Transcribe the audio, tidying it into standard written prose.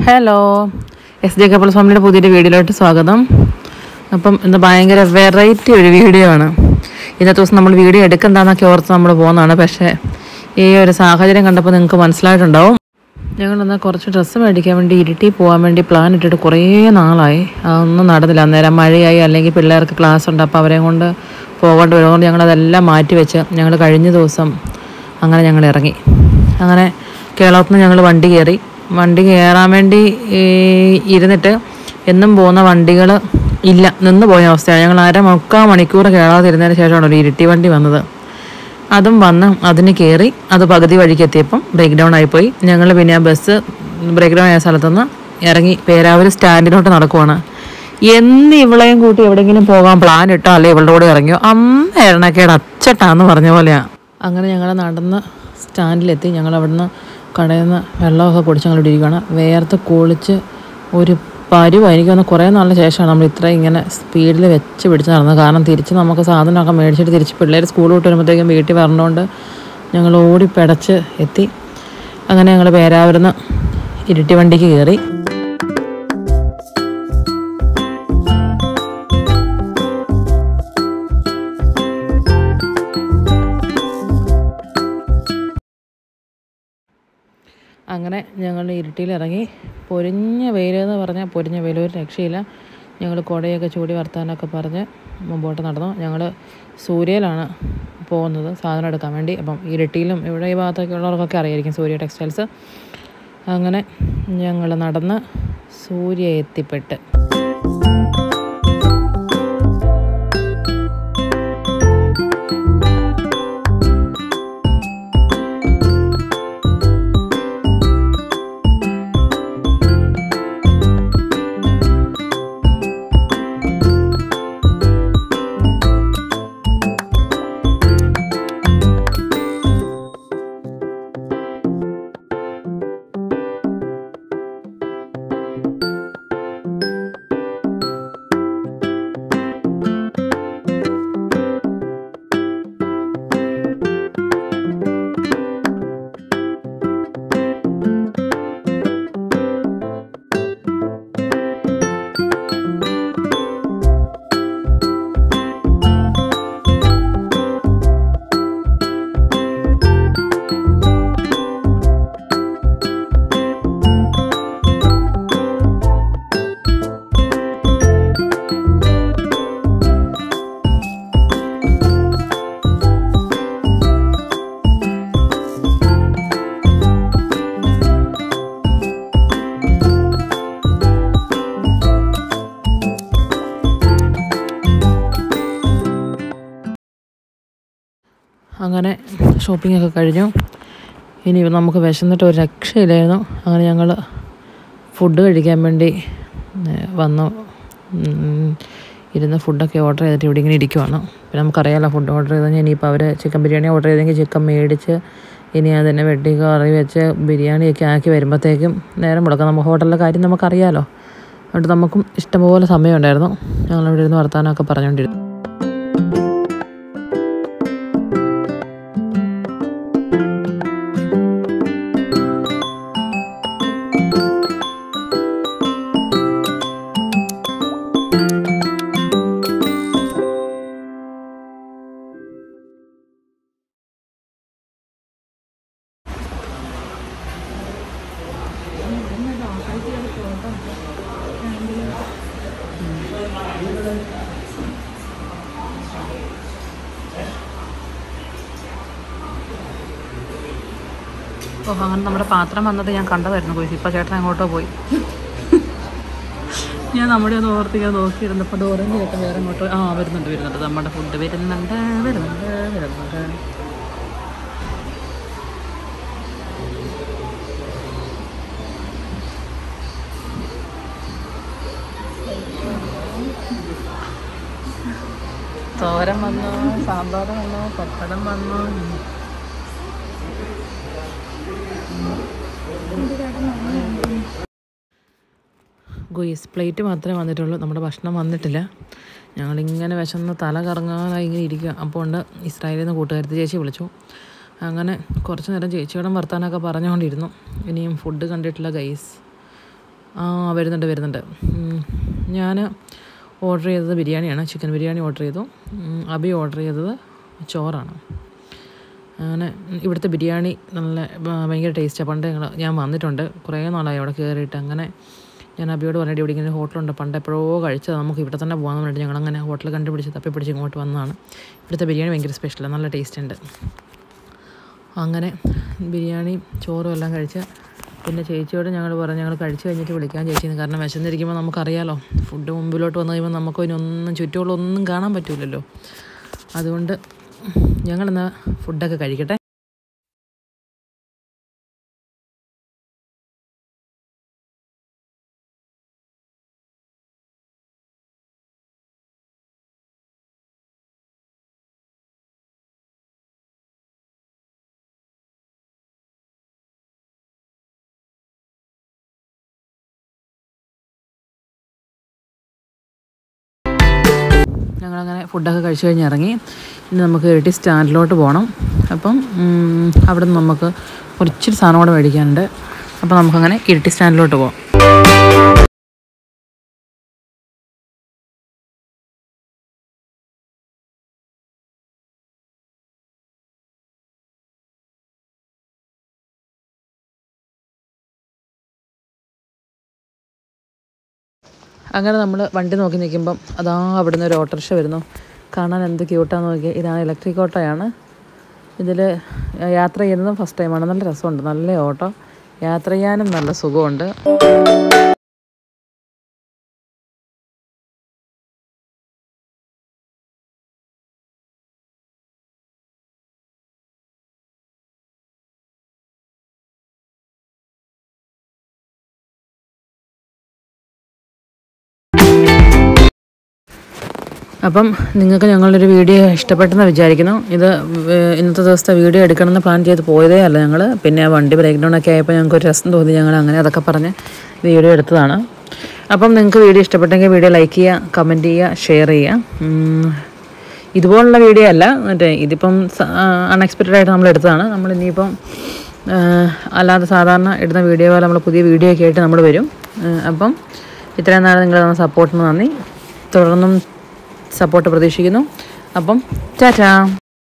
Hello, S J couples ഫാമിലിയുടെ പുതിയൊരു വീഡിയോയിലോട്ട് സ്വാഗതം. അപ്പം ഇന്ന് ഭയങ്കര വെറൈറ്റി ഒരു വീഡിയോ ആണ്. ഇന്നത്തെ ദിവസം നമ്മൾ വീഡിയോ എടുക്കുന്നതാണെന്നൊക്കെ ഓർത്ത് നമ്മൾ പോകുന്നതാണ്. പക്ഷേ ഈ ഒരു സാഹചര്യം കണ്ടപ്പോൾ നിങ്ങൾക്ക് മനസ്സിലായിട്ടുണ്ടാവും. ഞങ്ങളൊന്ന് കുറച്ച് ഡ്രസ്സ് മേടിക്കാൻ വേണ്ടി ഇരിട്ടി പോകാൻ വേണ്ടി പ്ലാൻ ഇട്ടിട്ട് കുറേ നാളായി. അതൊന്നും നടന്നില്ല. അന്നേരം മഴയായി, അല്ലെങ്കിൽ പിള്ളേർക്ക് ക്ലാസ് ഉണ്ട്, അപ്പോൾ അവരെ കൊണ്ട് പോകേണ്ടി വരുന്നതുകൊണ്ട് ഞങ്ങളതെല്ലാം മാറ്റി വെച്ച് ഞങ്ങൾ കഴിഞ്ഞ ദിവസം അങ്ങനെ ഞങ്ങൾ ഇറങ്ങി. അങ്ങനെ കേരളത്തിൽ നിന്ന് ഞങ്ങൾ വണ്ടി കയറാൻ വേണ്ടി ഇരുന്നിട്ട് എന്നും പോകുന്ന വണ്ടികൾ ഇല്ല, നിന്ന് പോയ അവസ്ഥയാണ്. ഞങ്ങൾ 1.25 മണിക്കൂർ കയറാതിരുന്നതിന് ശേഷമാണ് ഒരു ഇരിട്ടി വണ്ടി വന്നത്. അതും വന്ന് അതിന് കയറി, അത് പകുതി വഴിക്ക് എത്തിയപ്പം ബ്രേക്ക് ഡൗൺ ആയിപ്പോയി. ഞങ്ങൾ പിന്നെ ആ ബസ് ബ്രേക്ക് ഡൗൺ ആയ സ്ഥലത്തുനിന്ന് ഇറങ്ങി പേരാവൂർ സ്റ്റാൻഡിലോട്ട് നടക്കുവാണ്. എന്ന് ഇവളെയും കൂട്ടി എവിടെയെങ്കിലും പോകാൻ പ്ലാൻ ഇട്ടോ അല്ലെ ഇവളുടെ കൂടെ ഇറങ്ങിയോ, അമ്മ എണ്ണക്കേട് അച്ചട്ടാന്ന് പറഞ്ഞ പോലെയാണ്. അങ്ങനെ ഞങ്ങൾ നടന്ന് സ്റ്റാൻഡിലെത്തി. ഞങ്ങൾ അവിടുന്ന് കടയിൽ നിന്ന് വെള്ളമൊക്കെ കുടിച്ച് ഞങ്ങൾ ഇരിക്കുകയാണ്. വേർത്ത് കുളിച്ച് ഒരു എനിക്ക് വന്ന് കുറേ നാളിന് ശേഷമാണ് നമ്മൾ ഇത്രയും ഇങ്ങനെ സ്പീഡിൽ വെച്ച് പിടിച്ച് നടന്നത്. കാരണം തിരിച്ച് നമുക്ക് സാധനമൊക്കെ മേടിച്ചിട്ട് തിരിച്ച് പിള്ളേർ സ്കൂൾ വിട്ട് വരുമ്പോഴത്തേക്കും വീട്ടിൽ വരണോണ്ട് ഞങ്ങൾ ഓടി പിടച്ച് എത്തി. അങ്ങനെ ഞങ്ങൾ പേരാവൂരിന്ന് ഇരിട്ടി വണ്ടിക്ക് കയറി. അങ്ങനെ ഞങ്ങൾ ഇരുട്ടിയിലിറങ്ങി. പൊരിഞ്ഞ വെയിലെന്ന് പറഞ്ഞാൽ പൊരിഞ്ഞ വെയിൽ, ഒരു രക്ഷയില്ല. ഞങ്ങൾ കുടയൊക്കെ ചൂടി വർത്താനൊക്കെ പറഞ്ഞ് മുമ്പോട്ട് നടന്നു. ഞങ്ങൾ സൂര്യയിലാണ് പോകുന്നത് സാധനം എടുക്കാൻ വേണ്ടി. അപ്പം ഇരിട്ടിയിലും ഇവിടെ ഈ ഭാഗത്തൊക്കെ ഉള്ളവർക്കൊക്കെ അറിയായിരിക്കും സൂര്യ ടെക്സ്റ്റൈൽസ്. അങ്ങനെ ഞങ്ങൾ നടന്ന് സൂര്യ എത്തിപ്പെട്ട് അങ്ങനെ ഷോപ്പിങ്ങൊക്കെ കഴിഞ്ഞു. ഇനി നമുക്ക് വിശന്നിട്ട് ഒരു രക്ഷയില്ലായിരുന്നു. അങ്ങനെ ഞങ്ങൾ ഫുഡ് കഴിക്കാൻ വേണ്ടി വന്നു. ഇരുന്ന് ഫുഡൊക്കെ ഓർഡർ ചെയ്തിട്ട് ഇവിടെ ഇങ്ങനെ ഇരിക്കുവാണ്. പിന്നെ നമുക്കറിയാമല്ലോ, ഫുഡ് ഓർഡർ ചെയ്ത് കഴിഞ്ഞാൽ ഇനിയിപ്പോൾ അവർ ചിക്കൻ ബിരിയാണി ഓർഡർ ചെയ്തെങ്കിൽ ചിക്കൻ മേടിച്ച് ഇനി അതിനെ വെട്ടി കറി വെച്ച് ബിരിയാണിയൊക്കെ ആക്കി വരുമ്പോഴത്തേക്കും നേരം മുടക്കാം. നമുക്ക് ഹോട്ടലിലെ കാര്യം നമുക്കറിയാമല്ലോ. അതുകൊണ്ട് നമുക്കും ഇഷ്ടംപോലെ സമയമുണ്ടായിരുന്നു. ഞങ്ങളിവിടെ ഇരുന്ന് വർത്താനമൊക്കെ പറഞ്ഞുകൊണ്ടിരുന്നു. അങ്ങനെ നമ്മുടെ പാത്രം വന്നത് ഞാൻ കണ്ടതായിരുന്നു. പോയി ഇപ്പം ചേട്ടൻ അങ്ങോട്ടോ പോയി. ഞാൻ നമ്മുടെ ഒന്ന് ഓർത്തിക്കാൻ നോക്കിയിരുന്നപ്പോൾ അത് ഓറഞ്ച് ചേട്ടൻ വേറെ അങ്ങോട്ടോ വരുന്നുണ്ട്. നമ്മുടെ ഫുഡ് വരുന്നുണ്ട്. തോരൻ വന്നു, സാമ്പാർ വന്നു, പപ്പടം വന്നു. ഗുയിസ് പ്ലേറ്റ് മാത്രമേ വന്നിട്ടുള്ളൂ. നമ്മുടെ ഭക്ഷണം വന്നിട്ടില്ല. ഞങ്ങളിങ്ങനെ വിശന്ന് തല കറങ്ങാനായി ഇങ്ങനെ ഇരിക്കുക. അപ്പോൾ ഉണ്ട് ഇസ്രായേലിൽ നിന്ന് കൂട്ടുകാരത്തി ചേച്ചി വിളിച്ചു. അങ്ങനെ കുറച്ച് നേരം ചേച്ചിയോടും വർത്താനമൊക്കെ പറഞ്ഞുകൊണ്ടിരുന്നു. ഇനിയും ഫുഡ് കണ്ടിട്ടില്ല ഗൈസ്. വരുന്നുണ്ട്. ഞാൻ ഓർഡർ ചെയ്തത് ബിരിയാണിയാണ്, ചിക്കൻ ബിരിയാണി ഓർഡർ ചെയ്തു. അബി ഓർഡർ ചെയ്തത് ചോറാണ്. അങ്ങനെ ഇവിടുത്തെ ബിരിയാണി നല്ല ഭയങ്കര ടേസ്റ്റാണ്. പണ്ട് ഞാൻ വന്നിട്ടുണ്ട്, കുറേ നാളായി അവിടെ കയറിയിട്ട്. അങ്ങനെ ഞാൻ അബിയോട് പറഞ്ഞിട്ട് ഇവിടെ ഇങ്ങനെ ഹോട്ടലുണ്ട്, പണ്ട് എപ്പോഴോ കഴിച്ചത്, നമുക്ക് ഇവിടെ തന്നെ പോകാൻ വേണ്ടിയിട്ട് ഞങ്ങളങ്ങനെ ഹോട്ടൽ കണ്ടുപിടിച്ച് തപ്പിപ്പിടിച്ച് ഇങ്ങോട്ട് വന്നതാണ്. ഇവിടുത്തെ ബിരിയാണി ഭയങ്കര സ്പെഷ്യലാണ്, നല്ല ടേസ്റ്റ് ഉണ്ട്. അങ്ങനെ ബിരിയാണി ചോറും എല്ലാം കഴിച്ച് പിന്നെ ചേച്ചിയോട് ഞങ്ങൾ പറഞ്ഞു ഞങ്ങൾ കഴിച്ച് കഴിഞ്ഞിട്ട് വിളിക്കാൻ ചേച്ചിന്ന്. കാരണം വിശന്നിരിക്കുമ്പോൾ നമുക്കറിയാലോ, ഫുഡ് മുമ്പിലോട്ട് വന്നു കഴിയുമ്പോൾ നമുക്ക് ഇതിനൊന്നും ചുറ്റുമുള്ളൊന്നും കാണാൻ പറ്റില്ലല്ലോ. അതുകൊണ്ട് ഞങ്ങളിന്ന് ഫുഡൊക്കെ കഴിക്കട്ടെ. ഞങ്ങളങ്ങനെ ഫുഡൊക്കെ കഴിച്ച് കഴിഞ്ഞ് ഇറങ്ങി. ഇനി നമുക്ക് ഇരട്ടി സ്റ്റാൻഡിലോട്ട് പോകണം. അപ്പം അവിടെ നിന്ന് നമുക്ക് കുറച്ചൊരു സാധനം കൂടെ മേടിക്കാനുണ്ട്. അപ്പോൾ നമുക്കങ്ങനെ ഇരട്ടി സ്റ്റാൻഡിലോട്ട് പോകാം. അങ്ങനെ നമ്മൾ വണ്ടി നോക്കി നിൽക്കുമ്പം അതാ അവിടുന്ന് ഒരു ഓട്ടോറിക്ഷ വരുന്നു. കാണാൻ എന്ത് ക്യൂട്ടാന്ന് നോക്കിയാൽ. ഇതാണ് ഇലക്ട്രിക് ഓട്ടോയാണ്. ഇതിൽ യാത്ര ചെയ്യുന്നതും ഫസ്റ്റ് ടൈമാണ്. നല്ല രസമുണ്ട്, നല്ല ഓട്ടോ, യാത്ര ചെയ്യാനും നല്ല സുഖമുണ്ട്. അപ്പം നിങ്ങൾക്ക് ഞങ്ങളൊരു വീഡിയോ ഇഷ്ടപ്പെട്ടെന്ന് വിചാരിക്കുന്നു. ഇന്നത്തെ ദിവസത്തെ വീഡിയോ എടുക്കണമെന്ന് പ്ലാൻ ചെയ്ത് പോയതേ അല്ല ഞങ്ങൾ. പിന്നെ വണ്ടി ബ്രേക്ക് ഡൗൺ ഒക്കെ ആയപ്പോൾ ഞങ്ങൾക്കൊരു രസം തോന്നി, ഞങ്ങൾ അങ്ങനെ അതൊക്കെ പറഞ്ഞ് വീഡിയോ എടുത്തതാണ്. അപ്പം നിങ്ങൾക്ക് വീഡിയോ ഇഷ്ടപ്പെട്ടെങ്കിൽ വീഡിയോ ലൈക്ക് ചെയ്യുക, കമൻറ്റ് ചെയ്യുക, ഷെയർ ചെയ്യുക. ഇതുപോലുള്ള വീഡിയോ അല്ല, ഇതിപ്പം അൺഎക്സ്പെക്റ്റഡ് ആയിട്ട് നമ്മൾ എടുത്തതാണ്. നമ്മൾ ഇനിയിപ്പം അല്ലാതെ സാധാരണ ഇടുന്ന വീഡിയോ പോലെ നമ്മൾ പുതിയ വീഡിയോ ഒക്കെ ആയിട്ട് നമ്മൾ വരും. അപ്പം ഇത്രയും നാൾ നിങ്ങൾ തന്ന സപ്പോർട്ടിന് നന്ദി. തുടർന്നും സപ്പോർട്ട് പ്രതീക്ഷിക്കുന്നു. അപ്പം ടാറ്റാ.